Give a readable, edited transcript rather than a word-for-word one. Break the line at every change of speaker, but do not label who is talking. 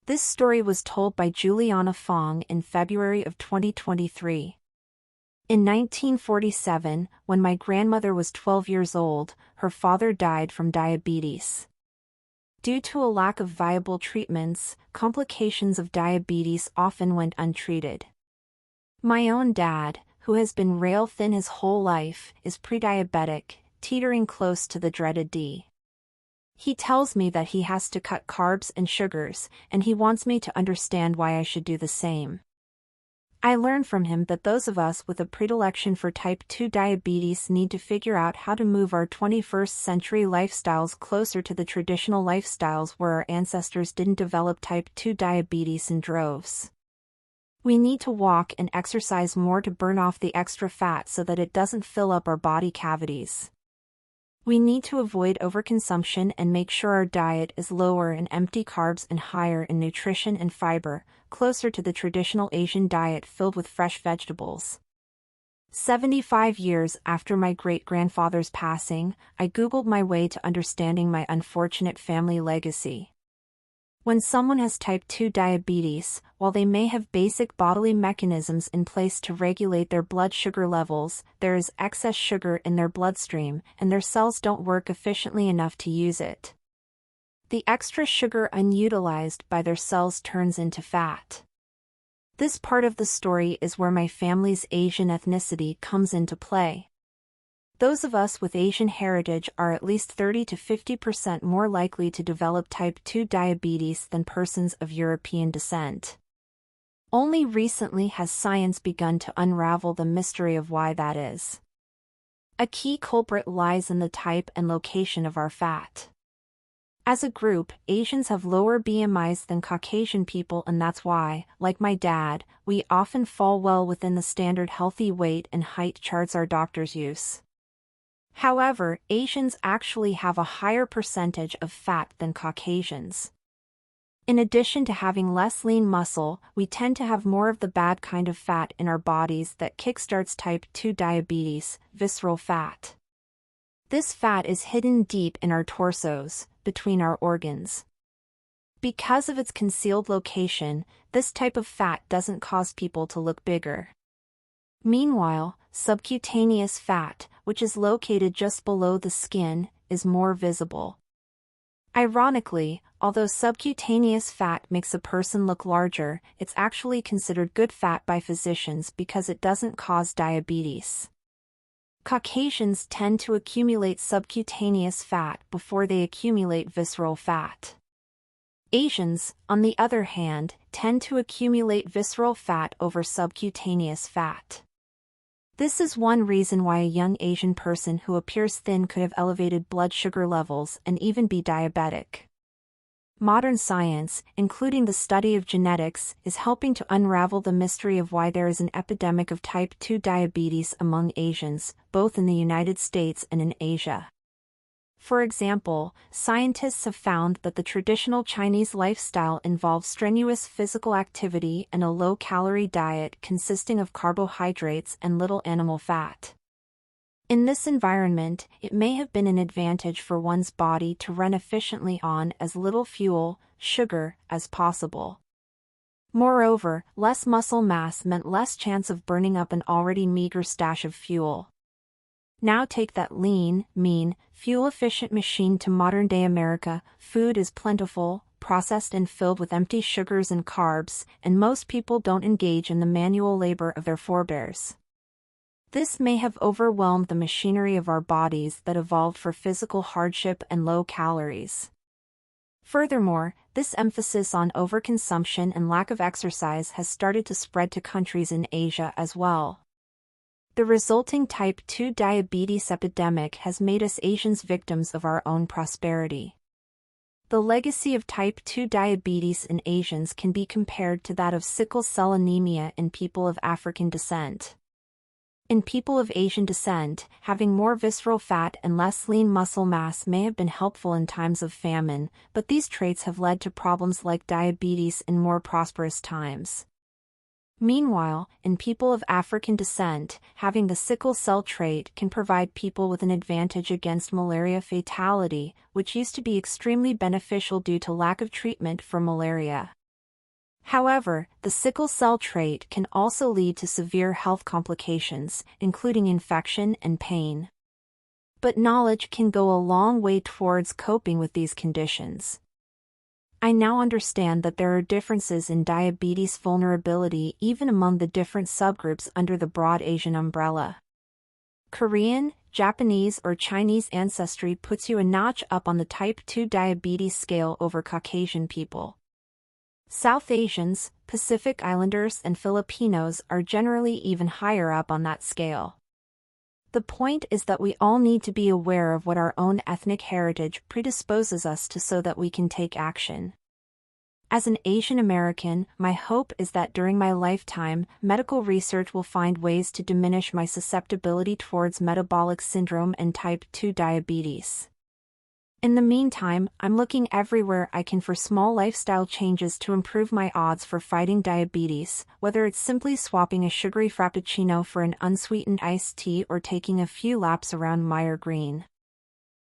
This story was told by Juliana Fong in February of 2023. In 1947, when my grandmother was 12 years old, her father died from diabetes. Due to a lack of viable treatments, complications of diabetes often went untreated. My own dad, who has been rail-thin his whole life, is pre-diabetic, teetering close to the dreaded D. He tells me that he has to cut carbs and sugars, and he wants me to understand why I should do the same. I learned from him that those of us with a predilection for type 2 diabetes need to figure out how to move our 21st century lifestyles closer to the traditional lifestyles where our ancestors didn't develop type 2 diabetes in droves. We need to walk and exercise more to burn off the extra fat so that it doesn't fill up our body cavities. We need to avoid overconsumption and make sure our diet is lower in empty carbs and higher in nutrition and fiber, closer to the traditional Asian diet filled with fresh vegetables. 75 years after my great-grandfather's passing, I Googled my way to understanding my unfortunate family legacy. When someone has type 2 diabetes, while they may have basic bodily mechanisms in place to regulate their blood sugar levels, there is excess sugar in their bloodstream, and their cells don't work efficiently enough to use it. The extra sugar unutilized by their cells turns into fat. This part of the story is where my family's Asian ethnicity comes into play. Those of us with Asian heritage are at least 30 to 50% more likely to develop type 2 diabetes than persons of European descent. Only recently has science begun to unravel the mystery of why that is. A key culprit lies in the type and location of our fat. As a group, Asians have lower BMIs than Caucasian people, and that's why, like my dad, we often fall well within the standard healthy weight and height charts our doctors use. However, Asians actually have a higher percentage of fat than Caucasians. In addition to having less lean muscle, we tend to have more of the bad kind of fat in our bodies that kickstarts type 2 diabetes, visceral fat. This fat is hidden deep in our torsos, between our organs. Because of its concealed location, this type of fat doesn't cause people to look bigger. Meanwhile, subcutaneous fat, which is located just below the skin, is more visible. Ironically, although subcutaneous fat makes a person look larger, it's actually considered good fat by physicians because it doesn't cause diabetes. Caucasians tend to accumulate subcutaneous fat before they accumulate visceral fat. Asians, on the other hand, tend to accumulate visceral fat over subcutaneous fat. This is one reason why a young Asian person who appears thin could have elevated blood sugar levels and even be diabetic. Modern science, including the study of genetics, is helping to unravel the mystery of why there is an epidemic of type 2 diabetes among Asians, both in the United States and in Asia. For example, scientists have found that the traditional Chinese lifestyle involves strenuous physical activity and a low-calorie diet consisting of carbohydrates and little animal fat. In this environment, it may have been an advantage for one's body to run efficiently on as little fuel, sugar, as possible. Moreover, less muscle mass meant less chance of burning up an already meager stash of fuel. Now take that lean, mean, fuel-efficient machine to modern-day America. Food is plentiful, processed and filled with empty sugars and carbs, and most people don't engage in the manual labor of their forebears. This may have overwhelmed the machinery of our bodies that evolved for physical hardship and low calories. Furthermore, this emphasis on overconsumption and lack of exercise has started to spread to countries in Asia as well. The resulting type 2 diabetes epidemic has made us Asians victims of our own prosperity. The legacy of type 2 diabetes in Asians can be compared to that of sickle cell anemia in people of African descent. In people of Asian descent, having more visceral fat and less lean muscle mass may have been helpful in times of famine, but these traits have led to problems like diabetes in more prosperous times. Meanwhile, in people of African descent, having the sickle cell trait can provide people with an advantage against malaria fatality, which used to be extremely beneficial due to lack of treatment for malaria. However, the sickle cell trait can also lead to severe health complications, including infection and pain. But knowledge can go a long way towards coping with these conditions. I now understand that there are differences in diabetes vulnerability even among the different subgroups under the broad Asian umbrella. Korean, Japanese, or Chinese ancestry puts you a notch up on the type 2 diabetes scale over Caucasian people. South Asians, Pacific Islanders, and Filipinos are generally even higher up on that scale. The point is that we all need to be aware of what our own ethnic heritage predisposes us to so that we can take action. As an Asian American, my hope is that during my lifetime, medical research will find ways to diminish my susceptibility towards metabolic syndrome and type 2 diabetes. In the meantime, I'm looking everywhere I can for small lifestyle changes to improve my odds for fighting diabetes, whether it's simply swapping a sugary frappuccino for an unsweetened iced tea or taking a few laps around Meyer Green.